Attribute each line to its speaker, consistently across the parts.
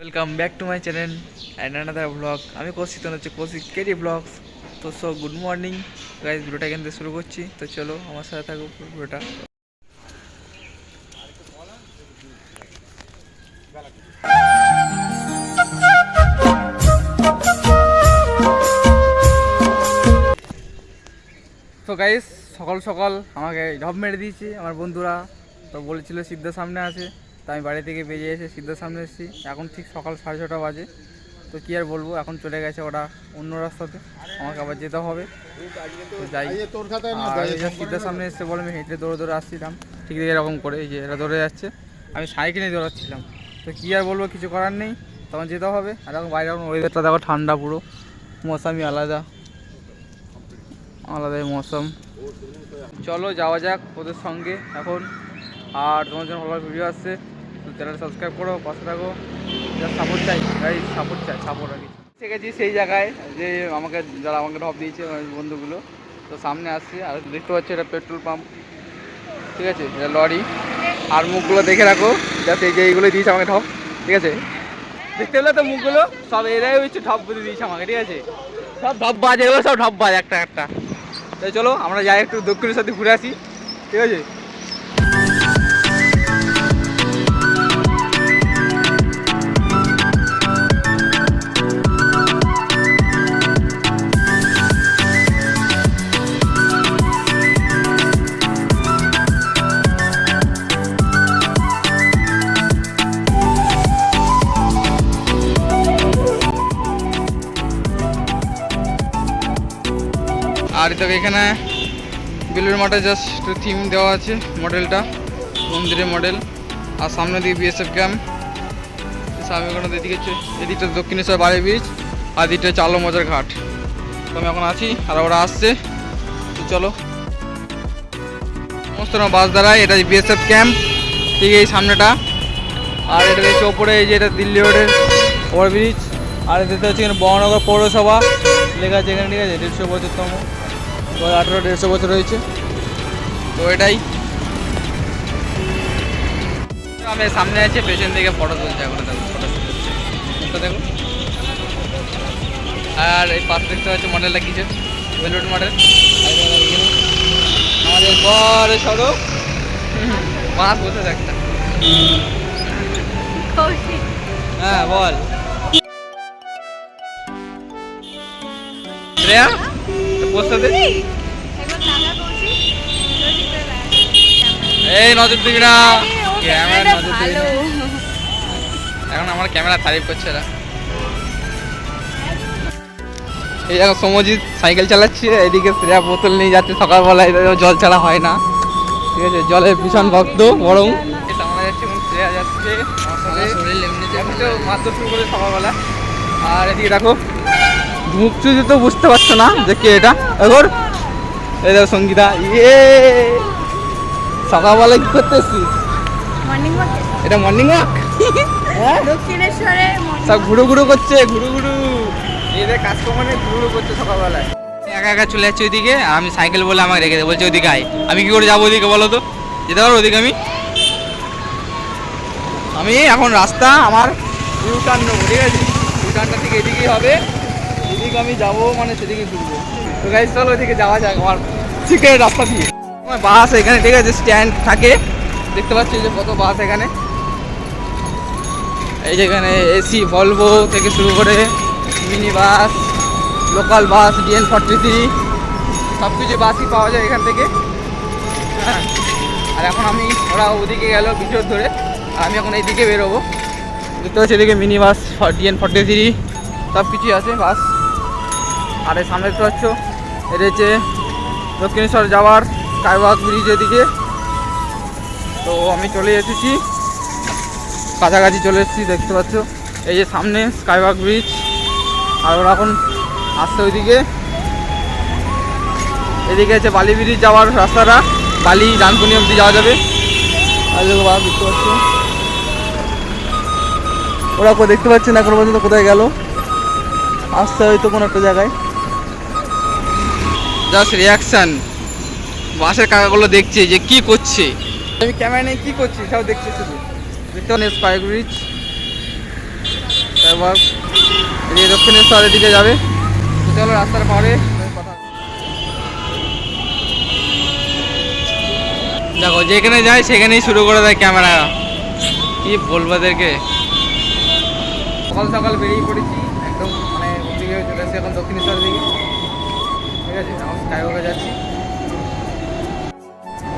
Speaker 1: Welcome back to my channel and another blog. আমি কৌশিক হচ্ছে Kaushik KD blogs. তো good morning guys, ভিডিওটা এখান থেকে শুরু করছি। তো চলো আমার সাথে থাকো ভিডিওটা। তো গাইজ, সকাল সকাল আমাকে ঢপ মেরে দিয়েছে আমার বন্ধুরা। তো বলেছিল সিদ্ধার সামনে আছে, তো আমি বাড়ি থেকে বেরিয়ে এসে সিদ্ধার সামনে এসেছি। এখন ঠিক সকাল 6:30 বাজে। তো কী আর বলবো, এখন চলে গেছে ওরা অন্য রাস্তাতে, আমাকে আবার যেতে হবে। তো যাই, সিদ্ধার সামনে এসে বলে আমি হেঁটে দৌড়ে দৌড়ে আসছিলাম, ঠিক এরকম করে। এই যে এরা দৌড়ে যাচ্ছে, আমি সাইকেলে দৌড়াচ্ছিলাম। তো কী আর বলবো, কিছু করার নেই, তখন যেতে হবে। আর এখন বাইরে এখন ওয়েদারটা দেখো ঠান্ডা, পুরো মৌসামি আলাদাই মৌসুম। চলো যাওয়া যাক ওদের সঙ্গে এখন। আর তোমার জন্য ভালো ভিডিও আসছে, তো চ্যানেল সাবস্ক্রাইব করো, পাশে থাকো। যা সাপোর্ট চাই গাইজ, সাপোর্ট আর কি। গেছি সেই জায়গায় যে যারা আমাকে ঢপ দিয়েছে বন্ধুগুলো। তো সামনে আসছে, আর দেখতে পাচ্ছি এটা পেট্রোল পাম্প, ঠিক আছে, এটা লরি। আর মুখগুলো দেখে রাখো, যাতে এই যে এইগুলো দিয়েছে আমাকে ঢপ, ঠিক আছে। দেখতে পেলে তো মুখগুলো, সব এরাই হচ্ছে ঢপ বুঝে দিয়েছে আমাকে, ঠিক আছে। সব ঢপ বাজ, এগুলো সব ঢপ বাজ একটা একটা। তাই চলো আমরা যাই একটু দক্ষিণের সাথে ঘুরে আসি, ঠিক আছে। আর তোকে এখানে বেলুর মাঠে জাস্ট থিম দেওয়া আছে, মডেলটা মন্দিরের মডেল। আর সামনে দিকে বিএসএফ ক্যাম্প, সামনে এদিকটা দক্ষিণেশ্বর বাড়ি ব্রিজ, আর দিকটা চালো মজার ঘাট। তো আমি এখন আছি, আর ওরা আসছে। চলো, সমস্ত বাস দাঁড়ায়, এটা বিএসএফ ক্যাম্প, ঠিক এই সামনেটা। আর এটা দেখছি ওপরে, এই যে এটা দিল্লি রোডের ওভারব্রিজ। আর দেখতে হচ্ছে এখানে বহনগর পৌরসভা লেখা আছে এখানে, ঠিক আছে। 150 বছরতম, 2018 150 বছর হয়েছে। তো এটাই আমি সামনে আছে, পেছন থেকে ফটো তুলছে এখন, দেখো ফটো তুলছে, দেখো। আর এই পাশে দেখতে পাচ্ছি মডেলটা কিসের, বেলুন মডেল। আমাদের বড় সড়ক বাস বসে একটা। হ্যাঁ বল শ্রেয়া, বসতে দে। এই নজর দিবি না, ক্যামেরা নজর দিবি না। এখন আমার ক্যামেরা তারিফ করছে এরা। এই দেখো সমজিৎ সাইকেল চালাচ্ছে, এদিকে শ্রেয়া বোতল নিয়ে যাচ্ছে সকালবেলায়, জল ছাড়া হয় না, ঠিক আছে। জলের ভীষণ ভক্ত বরং আমরা যাচ্ছি, এবং শ্রেয়া যাচ্ছে, মাত্র শুরু করে সকালবেলা। আর এদিকে দেখো মুখ চুজি তো বুঝতে পারছো না যে কে এটা। এখন এই দেখো সঙ্গীতা, সকালবেলা কি করতে এসছিস? এটা মর্নিং ওয়াক, সব ঘুরু ঘুরু করছে, এদের কাজকর্ম নিয়ে ঘুরু করছে সকালবেলায়। একা একা চলে যাচ্ছে ওইদিকে, আমি সাইকেল বলে আমাকে রেখে দেবো, বলছে ওইদিকে আয়। আমি কি করে যাবো ওইদিকে বলো তো, যেতে পারবো ওইদিকে? আমি এখন রাস্তা আমার ইউটার্ন নেবো, ঠিক আছে। ইউটার্নটা ঠিক এদিকেই হবে, এদিকে আমি যাবো, মানে সেদিকে ঘুরবো। তো গাইজ চলো ওইদিকে যাওয়া যাক, আমার ঠিকই রাস্তা দিয়ে। বাস এখানে, ঠিক আছে, স্ট্যান্ড থাকে, দেখতে পাচ্ছি যে কত বাস এখানে। এই যে এখানে এসি ভলভো থেকে শুরু করে mini bus, local bus, DN43, সব কিছু বাসই পাওয়া যায় এখান থেকে। হ্যাঁ, আর এখন ওরা ওদিকে গেল ভিতর ধরে, আর আমি এখন এইদিকে বেরোবো। দেখতে পাচ্ছি এদিকে মিনি বাস, DN43, সব কিছুই আছে বাস। আর এই সামনে দেখতে পাচ্ছ, এটা হচ্ছে দক্ষিণেশ্বর যাওয়ার স্কাইওয়াক ব্রিজ এদিকে। তো আমি চলে এসেছি, কাছাকাছি চলে এসেছি, দেখতে পাচ্ছ এই যে সামনে স্কাইওয়াক ব্রিজ। আর ওরা এখন আসছে ওইদিকে, এদিকে আছে বালি ব্রিজ যাওয়ার রাস্তাটা, বালি ডানকুনি অব্দি যাওয়া যাবে। আর দেখতে পাচ্ছ ওরা দেখতে পাচ্ছি না এখনো পর্যন্ত কোথায় গেল, আসছে হয়তো কোনো একটা জায়গায়। জাস্ট রিয়াকশান, বাসের কাকাগুলো দেখছে যে কি করছে, আমি ক্যামেরা নিয়ে কি করছি সব দেখছি শুধু। দেখতে পাচ্ছি স্কাইওয়াক ব্রিজ। আবার এদিকে দক্ষিণেশ্বরের দিকে যাবে। তো চলো রাস্তার পরে কথা। দেখো যেখানে যায় সেখানেই শুরু করে দেয় ক্যামেরা, কি বলবো এদেরকে। সকাল সকাল বেরিয়ে পড়েছি একদম, মানে ওদিকে চলে এসেছি এখন দক্ষিণেশ্বরের দিকে, ঠিক আছে। এখন স্কাইওয়াকে যাচ্ছি।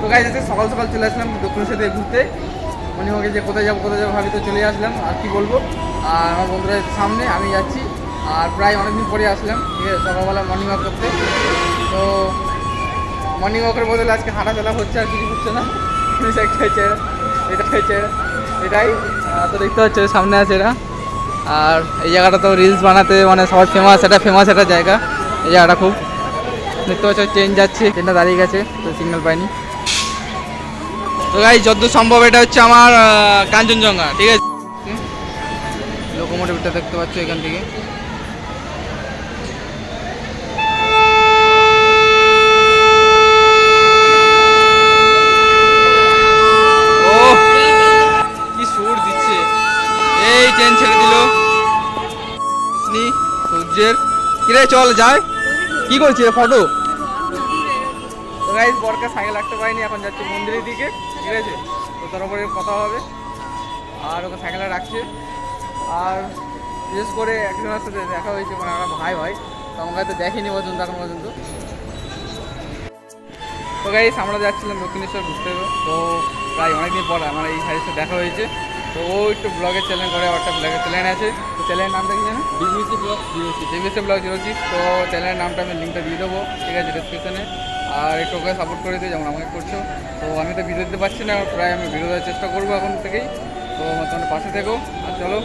Speaker 1: তো গাইজ এসে সকাল সকাল চলে আসলাম দক্ষিণেশ্বর থেকে ঘুরতে। মণিমাকে যে কোথায় যাবো ভাবি, তো চলে আসলাম আর কি বলবো। আর আমার বন্ধুরা সামনে, আমি যাচ্ছি। আর প্রায় অনেকদিন পরে আসলাম, ঠিক আছে, সকালবেলা মর্নিং ওয়াক করতে। তো মর্নিং ওয়াকের বদলে আজকে হাঁটা চলা হচ্ছে, আর কিছু হচ্ছে না। একটা হচ্ছে এটা হচ্ছে এটাই। তো দেখতে পাচ্ছ সামনে আছে এরা। আর এই জায়গাটা তো রিলস বানাতে মানে সবার ফেমাস একটা জায়গা। এই জায়গাটা খুব দেখতে পাচ্ছ, ট্রেন যাচ্ছে, ট্রেনটা দাঁড়িয়ে গেছে, তো সিগন্যাল পাইনি। তো গাইস যতদূর সম্ভব এটা হচ্ছে আমার কাঞ্চনজঙ্ঘা, ঠিক আছে। লোকোমোটিভটা দেখতে পাচ্ছ এখান থেকে। ও কি সুর দিচ্ছে, এই ট্রেন ছেড়ে দিল সূর্যের। কিরে চল যায়, কি করছি ফটো। তো গাইস বরকে সাইকেল রাখতে পারিনি, এখন যাচ্ছি মন্দিরের দিকে, ঠিক আছে। তো তার উপরে কথা হবে। আর ওকে সাইকেলে রাখছে। আর বিশেষ করে একজনের সাথে দেখা হয়েছে, মানে আমরা ভাই ভাই, তো আমাকে হয়তো দেখিনি পর্যন্ত এখন পর্যন্ত। তো গাইস আমরা যাচ্ছিলাম দক্ষিণেশ্বর ঘুরতে, তো প্রায় অনেকদিন পর আমার এই ভাইয়ের সাথে দেখা হয়েছে। তো ও একটু ব্লগের চ্যানেল করে, একটা ব্লগের চ্যানেল আছে। তো চ্যানেলের নামটা কি জানো? DBC blog 06। তো চ্যানেলের নামটা আমি লিঙ্কটা দিয়ে দেবো, ঠিক আছে, ডিসক্রিপশনে। আর একটু ওকে সাপোর্ট করে দিও যেমন আমাকে করছো। তো আমি তো ভিডিও দিতে পারছি না, প্রায় আমি ভিডিও দেওয়ার চেষ্টা করবো এখন থেকেই। তো তোমাদের পাশে থেকো। আর চলো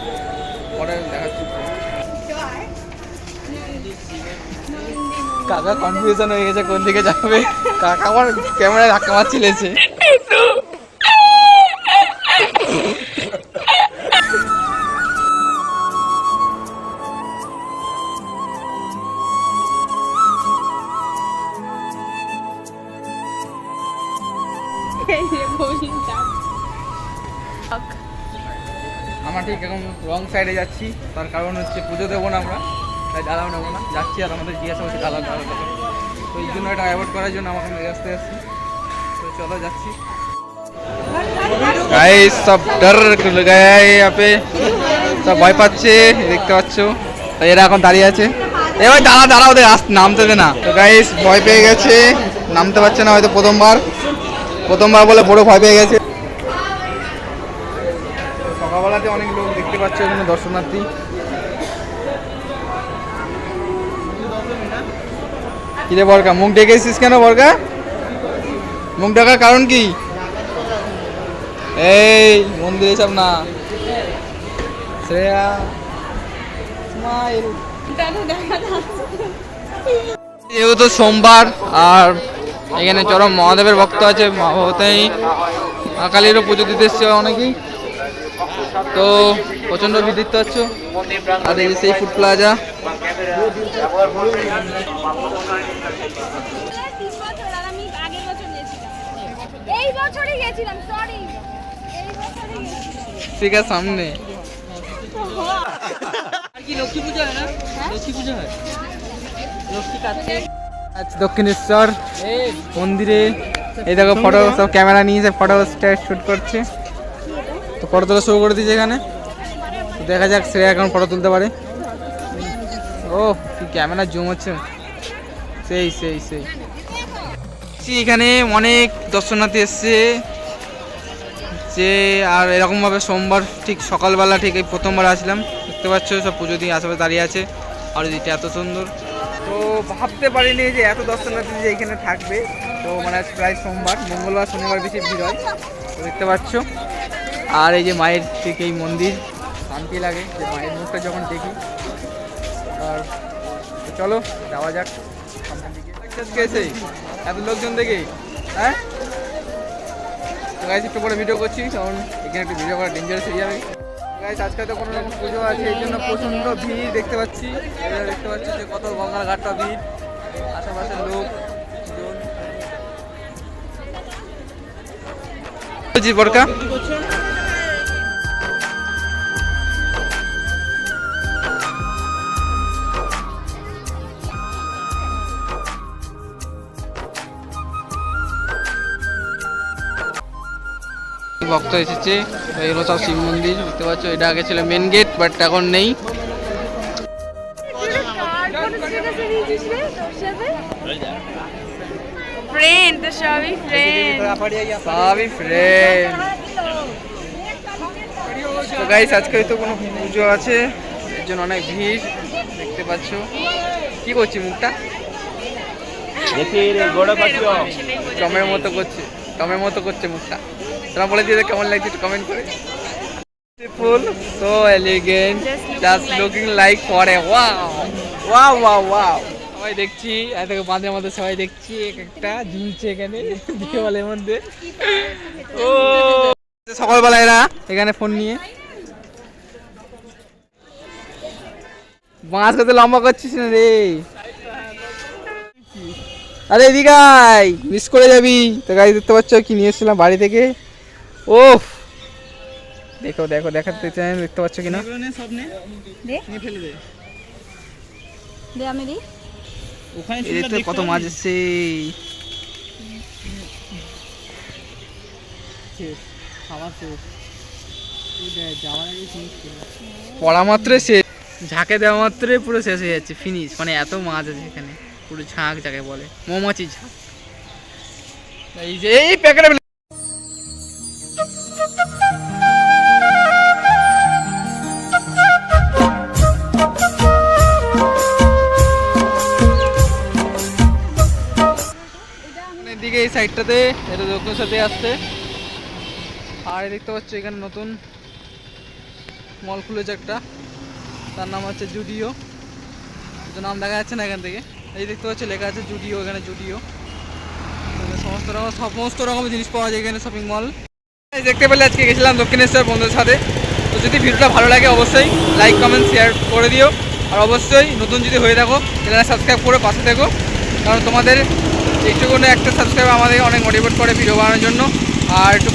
Speaker 1: পরে দেখাচ্ছি। কাকা কনফিউশন হয়ে গেছে কোন দিকে যাবে। কাকা আমার ক্যামেরায় ধাক্কা মারছি লেছে। আমরা ঠিক এখন রং সাইডে যাচ্ছি, তার কারণ হচ্ছে পুজো দেবো না আমরা, তাই ডালাও নেবো না, যাচ্ছি। আর আমাদের জিজ্ঞাসা হচ্ছে ডালা দেবে, তো এই জন্য এটা অ্যাভয়েড করার জন্য আমাকে মেরে আসতে আসছি। তো চলো যাচ্ছি। গাইস সব ডর গয়া यहाँ पे, সব ভয় পাচ্ছে দেখতে পাচ্ছ। তো এরা এখন দাঁড়িয়ে আছে। এ ভাই দাঁড়া ওদের নামতে দে না। তো গাইস ভয় পেয়ে গেছে, নামতে পারছে না, হয়তো প্রথমবার বলে বড় ভয় পেয়ে গেছে। সকালবেলাতে অনেক লোক দেখতে পাচ্ছ এখানে, দর্শনার্থী। কিরে বরকা, মুখ ডেকেছিস কেন বরকা? মুখ ঢাকার কারণ কি? এই মন্দিরে সব না শ্রেয়া স্মাইল। যেহেতু সোমবার আর এখানে চরম মহাদেবের ভক্ত আছে, মহাভবতেই মা কালীরও পুজো দিতে এসছে অনেকেই। তো প্রচণ্ড ভিড় দেখতে পাচ্ছ। আর এই সেই ফুড প্লাজা। ঠিক আছে সামনে লক্ষ্মী পুজো হয় না, লক্ষ্মী পুজো হয় দক্ষিণেশ্বর মন্দিরে। এই দেখো ফটো, সব ক্যামেরা নিয়ে ফটো শুট করছে। তো ফটো তোলা শুরু করে দিয়েছে এখানে। দেখা যাক শ্রেয়া এখন ফটো তুলতে পারে। ও কি ক্যামেরা জুম হচ্ছে, সেই সেই সেই। এখানে অনেক দর্শনার্থী এসছে যে, আর এরকমভাবে সোমবার ঠিক সকালবেলা ঠিক এই প্রথমবার আসলাম। দেখতে পাচ্ছ সব পুজো দিয়ে আশেপাশে দাঁড়িয়ে আছে। আর দিকটা এত সুন্দর, তো ভাবতে পারিনি যে এত দর্শনার্থী যে এখানে থাকবে। তো মানে প্রায় সোমবার, মঙ্গলবার শনিবার বেশি ভিড় হয়, তো দেখতে পাচ্ছ। আর এই যে মায়ের ঠিক এই মন্দির, শান্তি লাগে যে মায়ের মুখটা যখন দেখি। আর চলো যাওয়া যাক সামনের দিকে। এত লোকজন দেখে, হ্যাঁ তো গাইস একটু পরে ভিডিও করছি, কারণ এখানে একটু ভিডিও করা ডেঞ্জারাস হয়ে যাবে। গাইস আজকে তো কোনো রকম পুজো আছে, এই জন্য প্রচণ্ড ভিড় দেখতে পাচ্ছি। দেখতে পাচ্ছি যে কত গঙ্গার ঘাটটা ভিড়, আশেপাশের লোক জি বরকা। ভক্ত এসেছে। তো এগুলো সব শিব মন্দির দেখতে পাচ্ছ। এটা আগে ছিল মেন গেট, বাট এখন নেই।
Speaker 2: ফ্রেন্ড তো সবই ফ্রেন্ড।
Speaker 1: সবই ফ্রেন্ড। তো গাইস আজকে তো কোনো পুজো আছে, এর জন্য অনেক ভিড় দেখতে পাচ্ছ। কি করছি মুখটা টমের মতো করছে, টমের মতো করছে মুখটা। তোরা বলে দিয়ে কেমন লাগছে একটু কমেন্ট করে। Full so elegant, just looking like for a wow wow wow wow. সবাই দেখছি এদিকে বাঁধের মধ্যে, সবাই দেখছি একটা ঝুলছে এখানে দেওয়ালের মধ্যে। ও সকালবেলা এরা এখানে ফোন নিয়ে বাঁশ কত লম্বা করছিস না রে। আরে এদিকে আয়, মিস করে যাবি। তো গাড়ি দেখতে পাচ্ছ কি নিয়ে এসেছিলাম বাড়ি থেকে। ওফ দেখো দেখো দেখাতে চাই, দেখতে পাচ্ছ কিনা। কত মাছ এসছে, পড়া মাত্র শেষ, ঝাঁকে দেওয়া মাত্রই পুরো শেষ হয়ে যাচ্ছে, ফিনিশ। মানে এত মাছ আছে এখানে, পুরো ঝাঁক যাকে বলে, মৌমাছি ঝাঁক। এই যে এই প্যাকেটে দিকে এই সাইডটাতে, এটা দক্ষিণ সাথে আসছে। আর দেখতে পাচ্ছ এখানে নতুন মল খুলেছে একটা, তার নাম হচ্ছে জুডিও। নাম দেখা যাচ্ছে না এখান থেকে। এই দেখতে পাচ্ছ লেখা আছে জুডিও, এখানে জুডিও। সমস্ত রকমের জিনিস পাওয়া যায় এখানে, শপিং মল। দেখতে পেলে আজকে গেছিলাম দক্ষিণেশ্বর বন্ধুদের সাথে। তো যদি ভিডিওটা ভালো লাগে অবশ্যই লাইক কমেন্ট শেয়ার করে দিও। আর অবশ্যই নতুন যদি হয়ে থাকো চ্যানেলটা সাবস্ক্রাইব করে পাশে থেকো, কারণ তোমাদের একটুকুনি একটা সাবস্ক্রাইব আমাদের অনেক মোটিভেট করে ভিডিও বানানোর জন্য। আর একটু